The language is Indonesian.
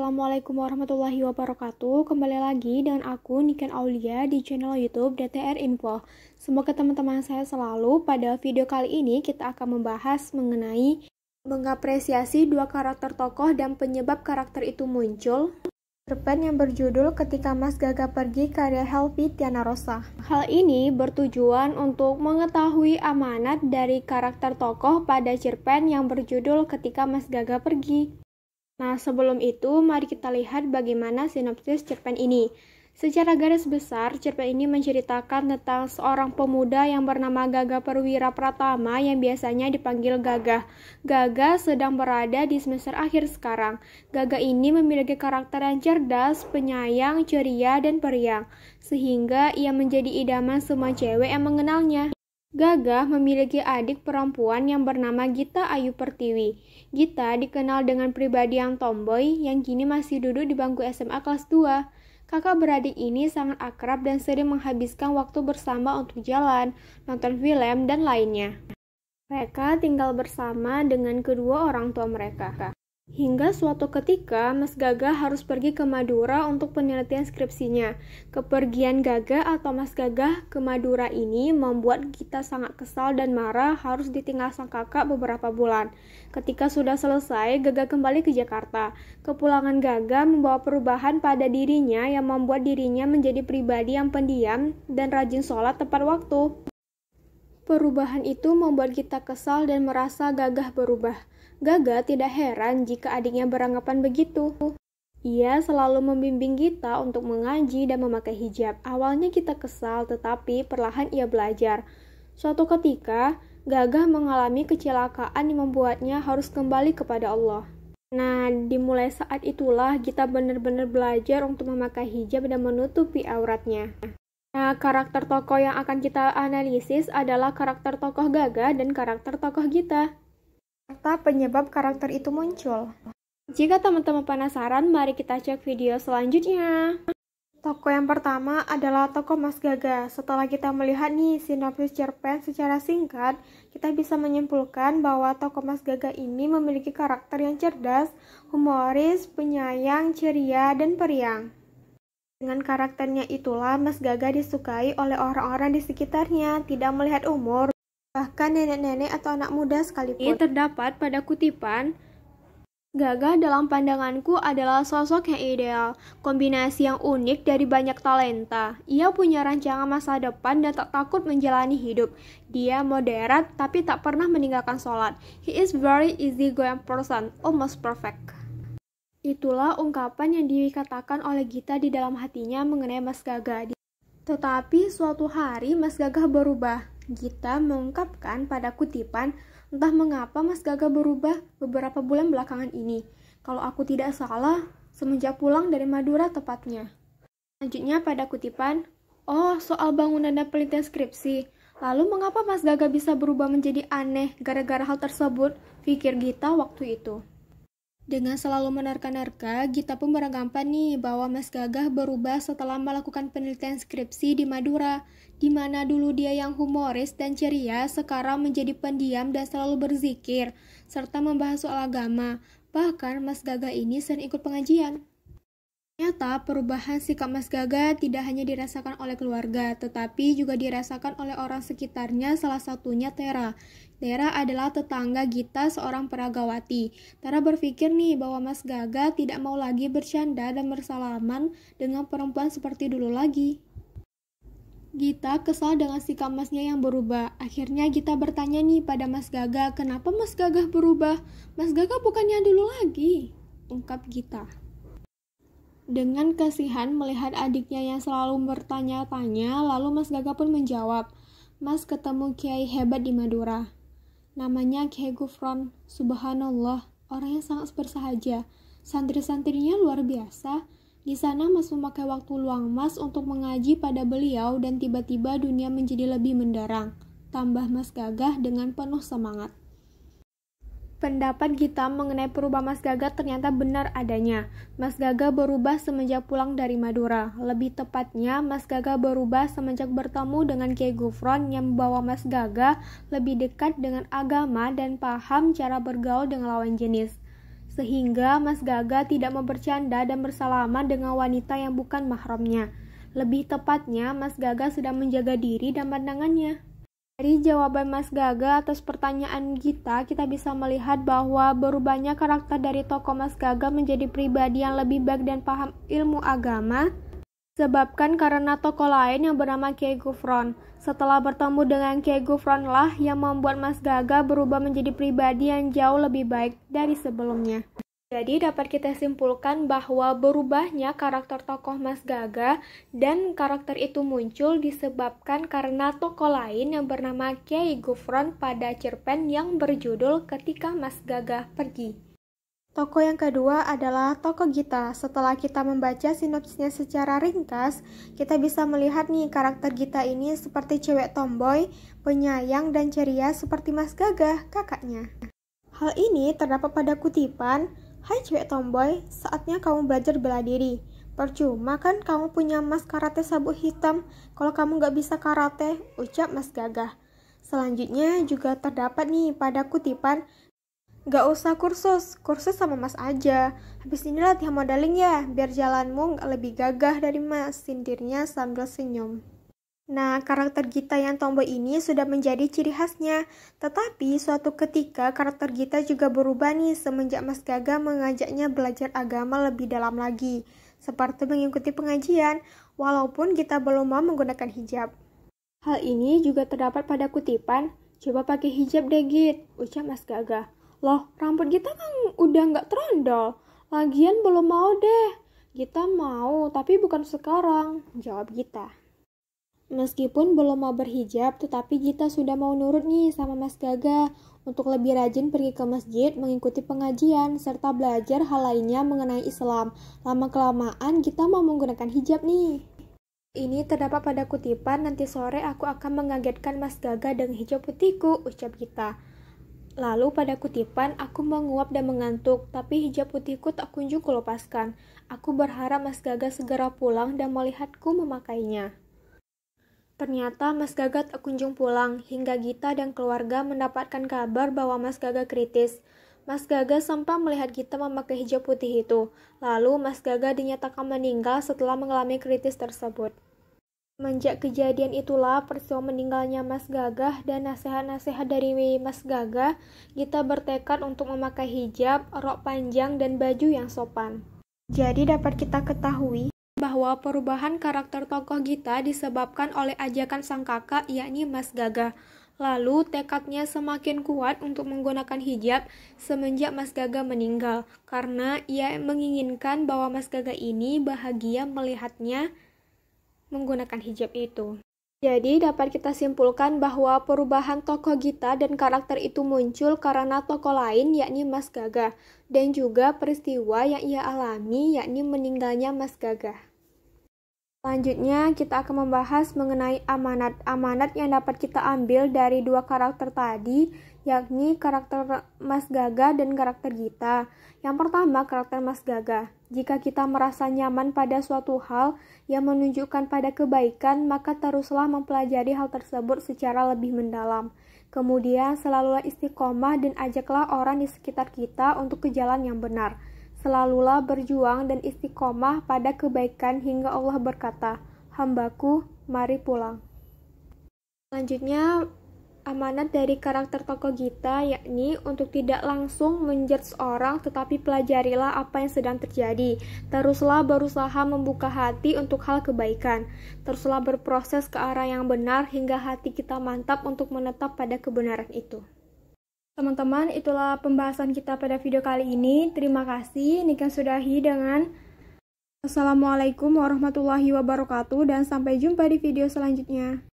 Assalamualaikum warahmatullahi wabarakatuh. Kembali lagi dengan aku Niken Aulia di channel YouTube DTR Info. Semoga teman-teman saya selalu. Pada video kali ini kita akan membahas mengenai mengapresiasi dua karakter tokoh dan penyebab karakter itu muncul. Cerpen yang berjudul Ketika Mas Gaga Pergi karya Helvi Tiana Rosa. Hal ini bertujuan untuk mengetahui amanat dari karakter tokoh pada cerpen yang berjudul Ketika Mas Gaga Pergi. Nah, sebelum itu, mari kita lihat bagaimana sinopsis cerpen ini. Secara garis besar, cerpen ini menceritakan tentang seorang pemuda yang bernama Gaga Perwira Pratama yang biasanya dipanggil Gaga. Gaga sedang berada di semester akhir sekarang. Gaga ini memiliki karakter yang cerdas, penyayang, ceria, dan periang, sehingga ia menjadi idaman semua cewek yang mengenalnya. Gaga memiliki adik perempuan yang bernama Gita Ayu Pertiwi. Gita dikenal dengan pribadi yang tomboy yang kini masih duduk di bangku SMA kelas 2. Kakak beradik ini sangat akrab dan sering menghabiskan waktu bersama untuk jalan, nonton film, dan lainnya. Mereka tinggal bersama dengan kedua orang tua mereka. Hingga suatu ketika, Mas Gaga harus pergi ke Madura untuk penelitian skripsinya. Kepergian Gaga atau Mas Gaga ke Madura ini membuat Gita sangat kesal dan marah harus ditinggal sang kakak beberapa bulan. Ketika sudah selesai, Gaga kembali ke Jakarta. Kepulangan Gaga membawa perubahan pada dirinya yang membuat dirinya menjadi pribadi yang pendiam dan rajin sholat tepat waktu. Perubahan itu membuat Gita kesal dan merasa Gaga berubah. Gaga tidak heran jika adiknya beranggapan begitu. Ia selalu membimbing Gita untuk mengaji dan memakai hijab. Awalnya Gita kesal, tetapi perlahan ia belajar. Suatu ketika, Gaga mengalami kecelakaan yang membuatnya harus kembali kepada Allah. Nah, dimulai saat itulah Gita benar-benar belajar untuk memakai hijab dan menutupi auratnya. Nah, karakter tokoh yang akan kita analisis adalah karakter tokoh Gaga dan karakter tokoh Gita, serta penyebab karakter itu muncul. Jika teman-teman penasaran, mari kita cek video selanjutnya. Tokoh yang pertama adalah tokoh Mas Gaga. Setelah kita melihat nih sinopsis cerpen secara singkat, kita bisa menyimpulkan bahwa tokoh Mas Gaga ini memiliki karakter yang cerdas, humoris, penyayang, ceria, dan periang. Dengan karakternya itulah Mas Gaga disukai oleh orang-orang di sekitarnya, tidak melihat umur, bahkan nenek-nenek atau anak muda sekalipun. Ini terdapat pada kutipan, Gaga dalam pandanganku adalah sosok yang ideal, kombinasi yang unik dari banyak talenta. Ia punya rancangan masa depan dan tak takut menjalani hidup. Dia moderat tapi tak pernah meninggalkan sholat. He is very easygoing person, almost perfect. Itulah ungkapan yang dikatakan oleh Gita di dalam hatinya mengenai Mas Gaga. Tetapi suatu hari Mas Gaga berubah. Gita mengungkapkan pada kutipan, entah mengapa Mas Gaga berubah beberapa bulan belakangan ini. Kalau aku tidak salah, semenjak pulang dari Madura tepatnya. Selanjutnya pada kutipan, oh soal bangunan dan penelitian skripsi. Lalu mengapa Mas Gaga bisa berubah menjadi aneh gara-gara hal tersebut? Pikir Gita waktu itu. Dengan selalu menerka-nerka, Gita pun beranggapan nih bahwa Mas Gaga berubah setelah melakukan penelitian skripsi di Madura, di mana dulu dia yang humoris dan ceria, sekarang menjadi pendiam dan selalu berzikir, serta membahas soal agama. Bahkan Mas Gaga ini sering ikut pengajian. Ternyata perubahan sikap Mas Gaga tidak hanya dirasakan oleh keluarga, tetapi juga dirasakan oleh orang sekitarnya, salah satunya Tera. Tera adalah tetangga Gita, seorang peragawati. Tera berpikir nih bahwa Mas Gaga tidak mau lagi bercanda dan bersalaman dengan perempuan seperti dulu lagi. Gita kesal dengan sikap Masnya yang berubah. Akhirnya Gita bertanya nih pada Mas Gaga, kenapa Mas Gaga berubah? Mas Gaga bukannya dulu lagi, ungkap Gita. Dengan kasihan melihat adiknya yang selalu bertanya-tanya, lalu Mas Gaga pun menjawab, Mas ketemu kiai hebat di Madura. Namanya Kiai Gufron, subhanallah, orang yang sangat bersahaja. Santri-santrinya luar biasa. Di sana Mas memakai waktu luang Mas untuk mengaji pada beliau dan tiba-tiba dunia menjadi lebih menderang. Tambah Mas Gaga dengan penuh semangat. Pendapat Gita mengenai perubahan Mas Gaga ternyata benar adanya. Mas Gaga berubah semenjak pulang dari Madura. Lebih tepatnya, Mas Gaga berubah semenjak bertemu dengan Kiai Gufron yang membawa Mas Gaga lebih dekat dengan agama dan paham cara bergaul dengan lawan jenis. sehingga Mas Gaga tidak mau bercanda dan bersalaman dengan wanita yang bukan mahramnya. Lebih tepatnya, Mas Gaga sedang menjaga diri dan pandangannya. Dari jawaban Mas Gaga atas pertanyaan kita bisa melihat bahwa berubahnya karakter dari tokoh Mas Gaga menjadi pribadi yang lebih baik dan paham ilmu agama disebabkan karena tokoh lain yang bernama Kiai Gufron. Setelah bertemu dengan Kiai Gufron lah yang membuat Mas Gaga berubah menjadi pribadi yang jauh lebih baik dari sebelumnya. Jadi dapat kita simpulkan bahwa berubahnya karakter tokoh Mas Gaga dan karakter itu muncul disebabkan karena tokoh lain yang bernama Kiai Gufron pada cerpen yang berjudul Ketika Mas Gaga Pergi. Tokoh yang kedua adalah tokoh Gita. Setelah kita membaca sinopsisnya secara ringkas, kita bisa melihat nih karakter Gita ini seperti cewek tomboy, penyayang dan ceria seperti Mas Gaga, kakaknya. Hal ini terdapat pada kutipan, "Hai cewek tomboy, saatnya kamu belajar bela diri. Percuma kan kamu punya mas karate sabuk hitam kalau kamu gak bisa karate," ucap Mas Gaga. Selanjutnya juga terdapat nih pada kutipan, "Gak usah kursus sama mas aja. Habis ini latihan modeling ya, biar jalanmu lebih gagah dari mas," sindirnya sambil senyum. Nah, karakter Gita yang tomboy ini sudah menjadi ciri khasnya. Tetapi suatu ketika karakter Gita juga berubah nih semenjak Mas Gaga mengajaknya belajar agama lebih dalam lagi, seperti mengikuti pengajian, walaupun Gita belum mau menggunakan hijab. Hal ini juga terdapat pada kutipan, "Coba pakai hijab deh Git," ucap Mas Gaga. "Loh, rambut Gita kan udah nggak trondol. Lagian belum mau deh." "Gita mau, tapi bukan sekarang," jawab Gita. Meskipun belum mau berhijab, tetapi Gita sudah mau nurut nih sama Mas Gaga untuk lebih rajin pergi ke masjid, mengikuti pengajian, serta belajar hal lainnya mengenai Islam. Lama-kelamaan Gita mau menggunakan hijab nih. Ini terdapat pada kutipan, "Nanti sore aku akan mengagetkan Mas Gaga dengan hijab putihku," ucap Gita. Lalu pada kutipan, "Aku menguap dan mengantuk, tapi hijab putihku tak kunjung kulepaskan. Aku berharap Mas Gaga segera pulang dan melihatku memakainya." Ternyata Mas Gaga tak kunjung pulang, hingga Gita dan keluarga mendapatkan kabar bahwa Mas Gaga kritis. Mas Gaga sempat melihat Gita memakai hijab putih itu. Lalu Mas Gaga dinyatakan meninggal setelah mengalami kritis tersebut. Semenjak kejadian itulah peristiwa meninggalnya Mas Gaga dan nasihat-nasihat dari Mas Gaga, Gita bertekad untuk memakai hijab, rok panjang, dan baju yang sopan. Jadi dapat kita ketahui bahwa perubahan karakter tokoh Gita disebabkan oleh ajakan sang kakak, yakni Mas Gaga. Lalu tekadnya semakin kuat untuk menggunakan hijab semenjak Mas Gaga meninggal, karena ia menginginkan bahwa Mas Gaga ini bahagia melihatnya menggunakan hijab itu. Jadi dapat kita simpulkan bahwa perubahan tokoh Gita dan karakter itu muncul karena tokoh lain, yakni Mas Gaga, dan juga peristiwa yang ia alami, yakni meninggalnya Mas Gaga. Selanjutnya, kita akan membahas mengenai amanat yang dapat kita ambil dari dua karakter tadi, yakni karakter Mas Gaga dan karakter Gita. Yang pertama, karakter Mas Gaga. Jika kita merasa nyaman pada suatu hal yang menunjukkan pada kebaikan, maka teruslah mempelajari hal tersebut secara lebih mendalam. Kemudian, selalulah istiqomah dan ajaklah orang di sekitar kita untuk ke jalan yang benar. Selalulah berjuang dan istiqomah pada kebaikan hingga Allah berkata, "Hambaku, mari pulang." Selanjutnya, amanat dari karakter tokoh Gita yakni untuk tidak langsung menjudge orang, tetapi pelajarilah apa yang sedang terjadi. Teruslah berusaha membuka hati untuk hal kebaikan. Teruslah berproses ke arah yang benar hingga hati kita mantap untuk menetap pada kebenaran itu. Teman-teman, itulah pembahasan kita pada video kali ini. Terima kasih. Nikah sudahi dengan Assalamualaikum warahmatullahi wabarakatuh dan sampai jumpa di video selanjutnya.